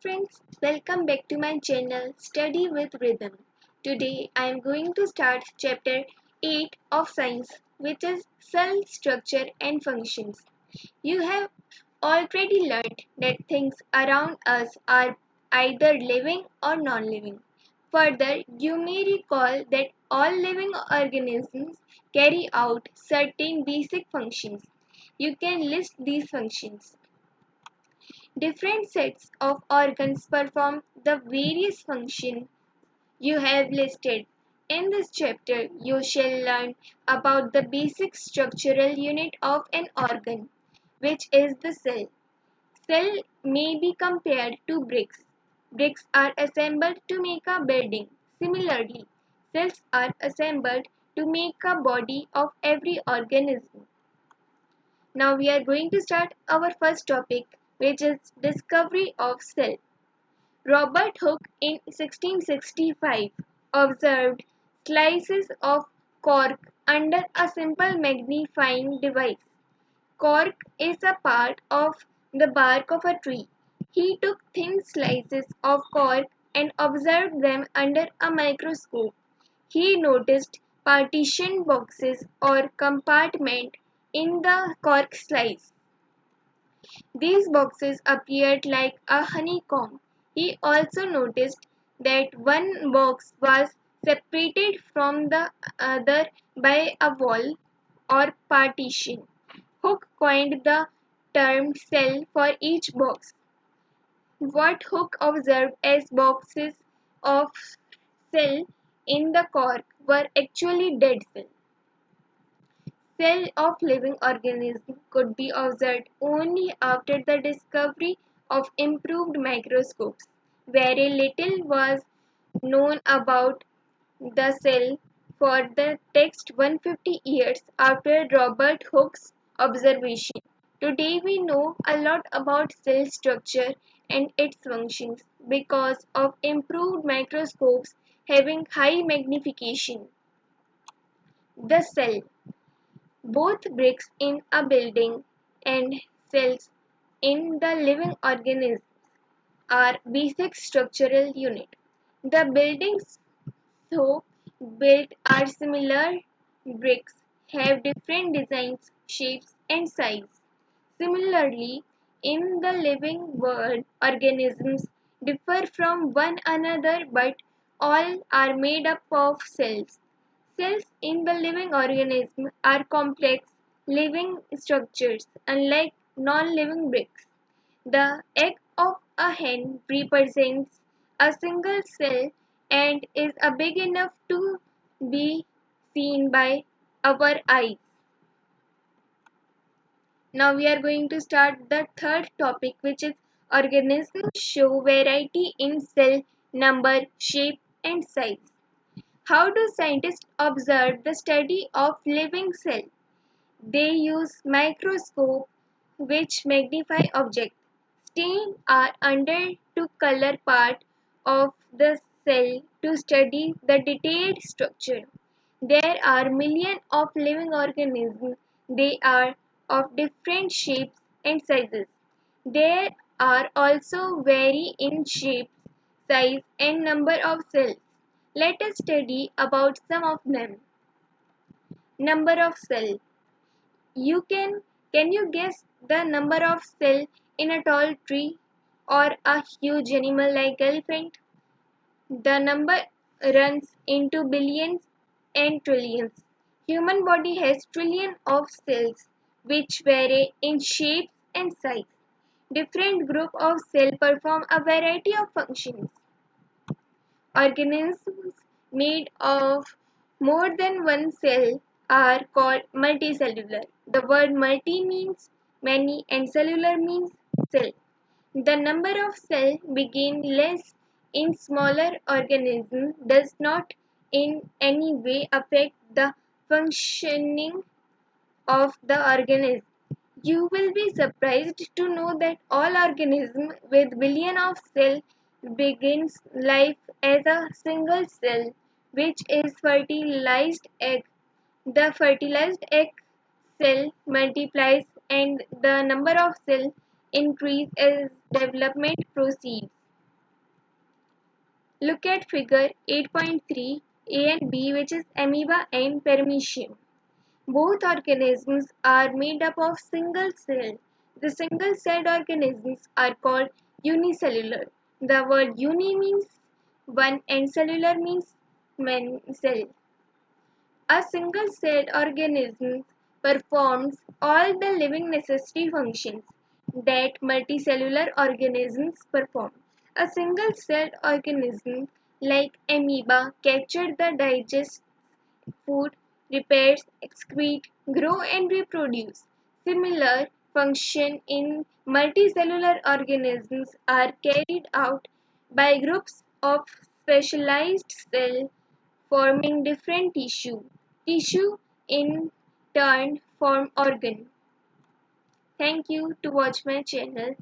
friends, welcome back to my channel Study with Rhythm. Today I am going to start chapter 8 of science, which is cell structure and functions. You have already learned that things around us are either living or non-living. Further, you may recall that all living organisms carry out certain basic functions. You can list these functions. Different sets of organs perform the various functions you have listed. In this chapter, you shall learn about the basic structural unit of an organ, which is the cell. Cell may be compared to bricks. Bricks are assembled to make a building. Similarly, cells are assembled to make a body of every organism. Now we are going to start our first topic, which is discovery of cell. Robert Hooke in 1665 observed slices of cork under a simple magnifying device. Cork is a part of the bark of a tree. He took thin slices of cork and observed them under a microscope. He noticed partition boxes or compartments in the cork slice. These boxes appeared like a honeycomb. He also noticed that one box was separated from the other by a wall or partition. Hooke coined the term cell for each box. What Hooke observed as boxes of cell in the cork were actually dead cells. Cell of living organism could be observed only after the discovery of improved microscopes. Very little was known about the cell for the next 150 years after Robert Hooke's observation. Today we know a lot about cell structure and its functions because of improved microscopes having high magnification. The cell. Both bricks in a building and cells in the living organism are basic structural units. The buildings so built are similar. Bricks have different designs, shapes, and size. Similarly, in the living world, organisms differ from one another, but all are made up of cells. Cells in the living organism are complex living structures, unlike non-living bricks. The egg of a hen represents a single cell and is big enough to be seen by our eyes. Now we are going to start the third topic, which is organisms show variety in cell number, shape, and size. How do scientists observe the study of living cell? They use microscope which magnify objects. Stain are under to color part of the cell to study the detailed structure. There are millions of living organisms. They are of different shapes and sizes. There are also vary in shape, size and number of cells. Let us study about some of them. Number of cells. You can you guess the number of cells in a tall tree or a huge animal like elephant? The number runs into billions and trillions. Human body has trillions of cells which vary in shape and size. Different group of cells perform a variety of functions. Organisms made of more than one cell are called multicellular. The word multi means many and cellular means cell. The number of cells being less in smaller organisms does not in any way affect the functioning of the organism. You will be surprised to know that all organisms with billion of cells begins life as a single cell, which is fertilized egg. The fertilized egg cell multiplies and the number of cells increase as development proceeds. Look at figure 8.3 A and B, which is amoeba and paramecium. Both organisms are made up of single cell. The single celled organisms are called unicellular. The word uni means one and cellular means one cell. A single celled organism performs all the living necessary functions that multicellular organisms perform. A single celled organism like amoeba captures the digest food, repairs, excrete, grow and reproduce. Similar function in multicellular organisms are carried out by groups of specialized cells forming different tissue. Tissue in turn form organ. Thank you to watch my channel.